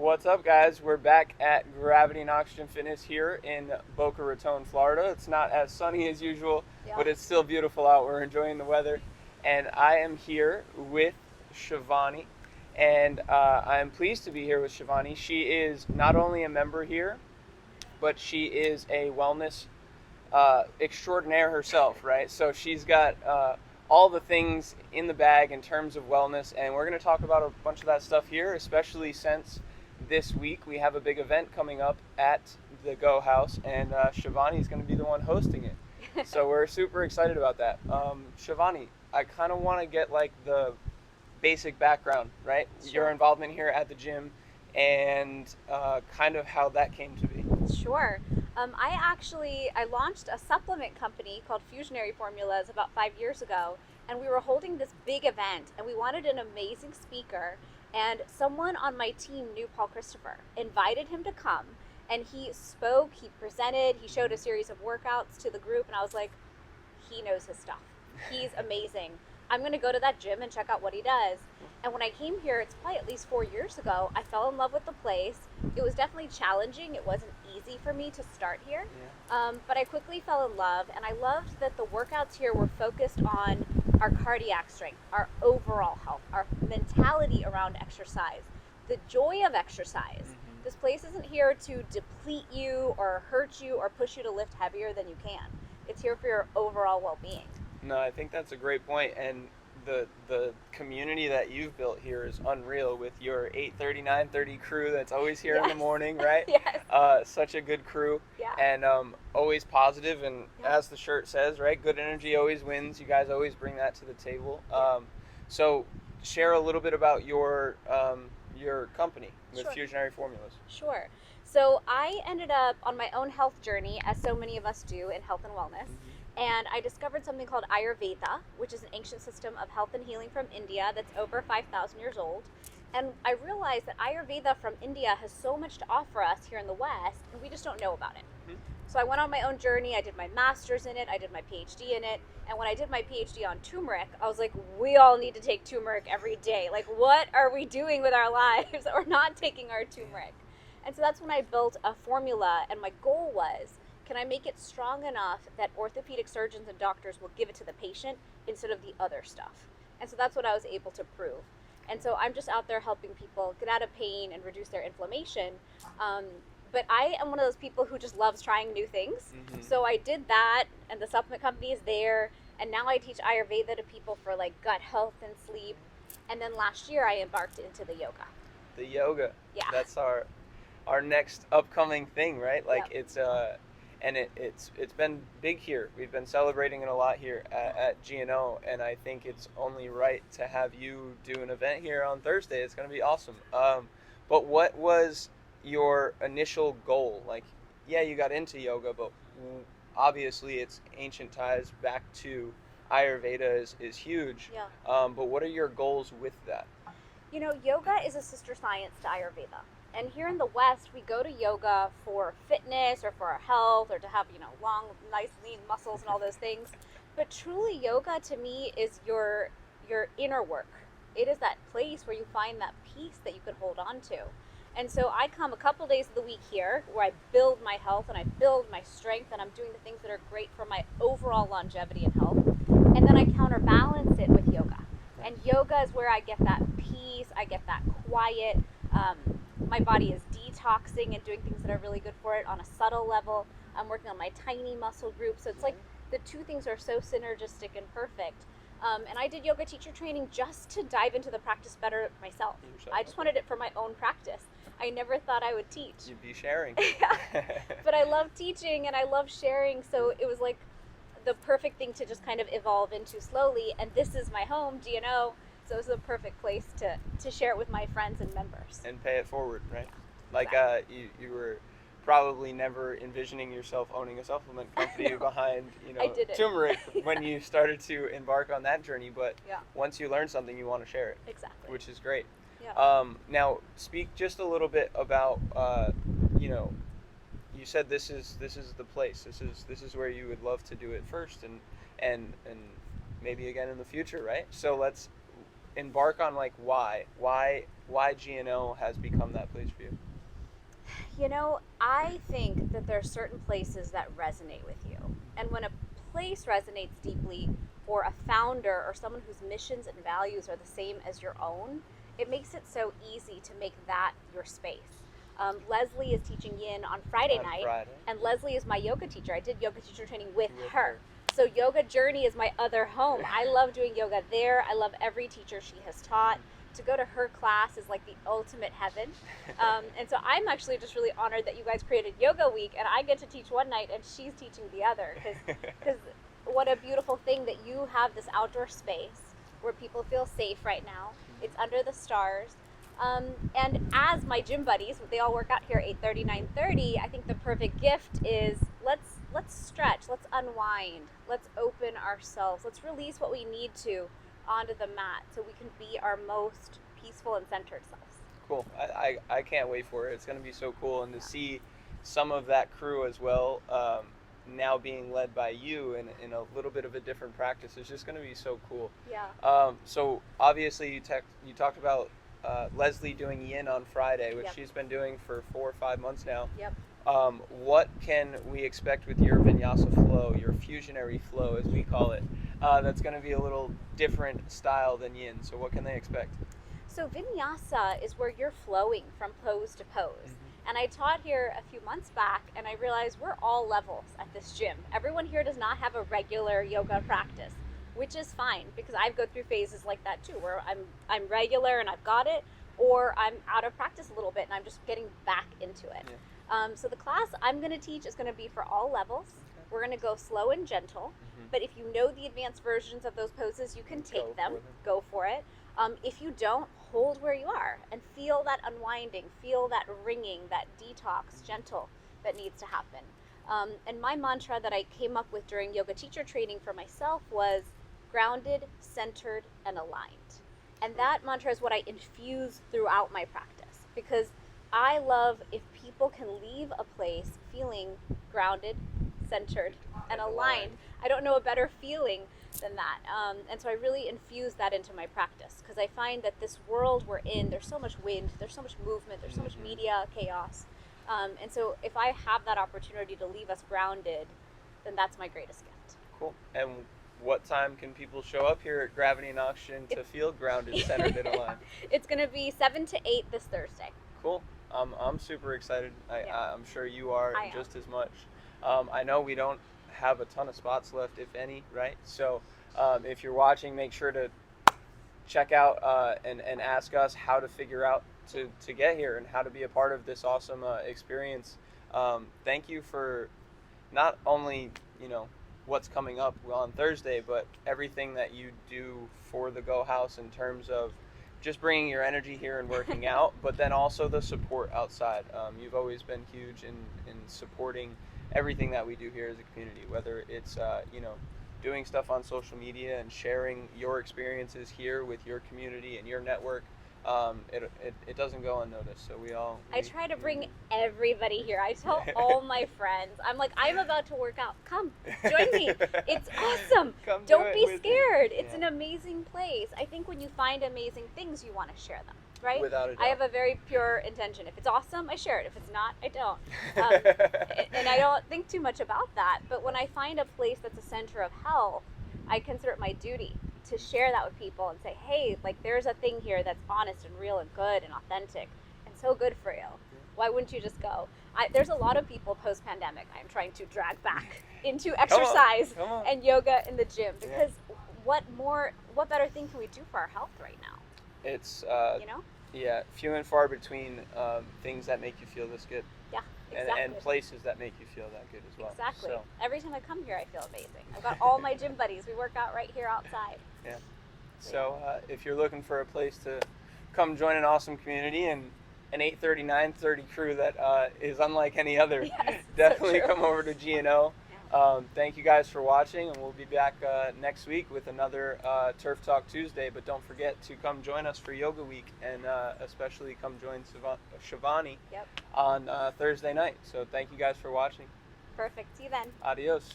What's up, guys? We're back at Gravity and Oxygen Fitness here in Boca Raton, Florida. It's not as sunny as usual, Yeah. but it's still beautiful out. We're enjoying the weather. And I am here with Shivani. And I am pleased to be here with Shivani. She is not only a member here, but she is a wellness extraordinaire herself, right? So she's got all the things in the bag in terms of wellness, and we're going to talk about a bunch of that stuff here, especially since this week we have a big event coming up at the Go House, and Shivani is going to be the one hosting it. So we're super excited about that. Shivani, I kind of want to get like the basic background, right? Sure. Your involvement here at the gym, and kind of how that came to be. Sure. I launched a supplement company called Fusionary Formulas about 5 years ago, and we were holding this big event, and we wanted an amazing speaker, and someone on my team knew Paul Christopher, invited him to come, and he spoke, he presented, he showed a series of workouts to the group, and I was like, he knows his stuff. He's amazing. I'm going to go to that gym and check out what he does. And when I came here, it's probably at least 4 years ago, I fell in love with the place. It was definitely challenging. It wasn't easy for me to start here. Yeah. But I quickly fell in love, and I loved that the workouts here were focused on our cardiac strength, our overall health, our mentality around exercise, the joy of exercise. Mm-hmm. This place isn't here to deplete you or hurt you or push you to lift heavier than you can. It's here for your overall well-being. No, I think that's a great point, and the community that you've built here is unreal with your 8:30, 9:30 crew that's always here in the Yes. morning, right? Yes. Such a good crew, Yeah. and always positive, and Yeah. as the shirt says, right, good energy always wins. You guys always bring that to the table. So share a little bit about your company with Sure. Fusionary Formulas. Sure. So I ended up on my own health journey, as so many of us do in health and wellness. And I discovered something called Ayurveda, which is an ancient system of health and healing from India that's over 5,000 years old. And I realized that Ayurveda from India has so much to offer us here in the West, and we just don't know about it. Mhm. So I went on my own journey. I did my master's in it. I did my PhD in it. And when I did my PhD on turmeric, I was like, we all need to take turmeric every day. Like, what are we doing with our lives that we're not taking our turmeric? And so that's when I built a formula, and my goal was, can I make it strong enough that orthopedic surgeons and doctors will give it to the patient instead of the other stuff? And so that's what I was able to prove. And so I'm just out there helping people get out of pain and reduce their inflammation. But I am one of those people who just loves trying new things. Mhm. So I did that, and the supplement company is there. And now I teach Ayurveda to people for like gut health and sleep. And then last year I embarked into the yoga. The yoga. Yeah. That's our next upcoming thing, right? Like Yep. it's been big here. We've been celebrating it a lot here at GNO, and I think it's only right to have you do an event here on Thursday. It's going to be awesome. But what was your initial goal? Like, yeah, you got into yoga, but obviously its ancient ties back to Ayurveda is huge. Yeah. But what are your goals with that? You know, yoga is a sister science to Ayurveda. And here in the West, we go to yoga for fitness or for our health or to have, long, nice, lean muscles and all those things. But truly, yoga to me is your inner work. It is that place where you find that peace that you can hold on to. And so I come a couple days of the week here where I build my health and I build my strength and I'm doing the things that are great for my overall longevity and health. And then I counterbalance it with yoga. And yoga is where I get that peace, I get that quiet. My body is detoxing and doing things that are really good for it on a subtle level. I'm working on my tiny muscle group. So it's like the two things are so synergistic and perfect. And I did yoga teacher training just to dive into the practice better myself. I just wanted it for my own practice. I never thought I would teach. You'd be sharing. Yeah. But I love teaching and I love sharing. So it was like the perfect thing to just kind of evolve into slowly. And this is my home, GNO. So it's the perfect place to share it with my friends and members. And pay it forward, right? Yeah, Like exactly. you were probably never envisioning yourself owning a supplement company No. behind, I didn't. turmeric when you started to embark on that journey. But Yeah, once you learn something, you want to share it, exactly. which is great. Yeah. Now speak just a little bit about, you said this is the place. This is where you would love to do it first, and maybe again in the future, right? So let's embark on like why why GNO has become that place for you. You know, I think that there are certain places that resonate with you. And when a place resonates deeply, or a founder or someone whose missions and values are the same as your own, it makes it so easy to make that your space. Leslie is teaching yin on Friday night, and Leslie is my yoga teacher. I did yoga teacher training with her. So Yoga Journey is my other home. I love doing yoga there. I love every teacher she has taught. To go to her class is like the ultimate heaven. And so I'm actually just really honored that you guys created Yoga Week, and I get to teach one night and she's teaching the other. Because what a beautiful thing that you have this outdoor space where people feel safe right now. It's under the stars. And as my gym buddies, they all work out here 8:30, 9:30. I think the perfect gift is let's stretch, let's unwind, let's open ourselves, let's release what we need to onto the mat so we can be our most peaceful and centered selves. Cool. I can't wait for it. It's going to be so cool, and to see some of that crew as well now being led by you in a little bit of a different practice is just going to be so cool. Yeah. So obviously you talked about Leslie doing yin on Friday, which she's been doing for 4 or 5 months now. Yep. What can we expect with your vinyasa flow, your fusionary flow as we call it? That's going to be a little different style than yin. So what can they expect? So vinyasa is where you're flowing from pose to pose. Mm-hmm. And I taught here a few months back, and I realized we're all levels at this gym. Everyone here does not have a regular yoga practice, which is fine, because I go through phases like that too, where I'm regular and I've got it, or I'm out of practice a little bit and I'm just getting back into it. Yeah. So the class I'm going to teach is going to be for all levels. Okay. We're going to go slow and gentle, but if you know the advanced versions of those poses, you can take them. Go for it. If you don't, hold where you are and feel that unwinding, feel that ringing, that detox, gentle, that needs to happen. And my mantra that I came up with during yoga teacher training for myself was grounded, centered, and aligned. And that mantra is what I infuse throughout my practice, because I love if people can leave a place feeling grounded, centered, and aligned. I don't know a better feeling than that. And so I really infuse that into my practice, because I find that this world we're in, there's so much wind, there's so much movement, there's so much media chaos. And so if I have that opportunity to leave us grounded, then that's my greatest gift. Cool. And what time can people show up here at Gravity and Oxygen to feel grounded, centered, and aligned? It's going to be 7 to 8 this Thursday. Cool. I'm super excited. I'm sure you are just as much. I know we don't have a ton of spots left, if any, right? So if you're watching, make sure to check out and ask us how to figure out to get here and how to be a part of this awesome experience. Thank you for not only, what's coming up on Thursday, but everything that you do for the Go House in terms of just bringing your energy here and working out, but then also the support outside. You've always been huge in supporting everything that we do here as a community, whether it's doing stuff on social media and sharing your experiences here with your community and your network. It doesn't go unnoticed. So I try to bring everybody here. I tell all my friends, I'm like, I'm about to work out. Come, join me. It's awesome. Don't be scared. It's an amazing place. I think when you find amazing things, you want to share them, right? Without a doubt. I have a very pure intention. If it's awesome, I share it. If it's not, I don't. And I don't think too much about that. But when I find a place that's a center of health, I consider it my duty to share that with people and say, hey, like there's a thing here that's honest and real and good and authentic and so good for you. Why wouldn't you just go? There's a lot of people post-pandemic I'm trying to drag back into exercise and yoga in the gym, because what better thing can we do for our health right now? It's few and far between things that make you feel this good. Yeah, exactly. And places that make you feel that good as well. Exactly. So. Every time I come here, I feel amazing. I've got all my gym buddies. We work out right here outside. Yeah. So if you're looking for a place to come join an awesome community and an 8:30, 9:30 crew that is unlike any other, definitely come over to GNO. Thank you guys for watching, and we'll be back next week with another Turf Talk Tuesday. But don't forget to come join us for Yoga Week, and especially come join Shivani on Thursday night. So thank you guys for watching. Perfect. See you then. Adios.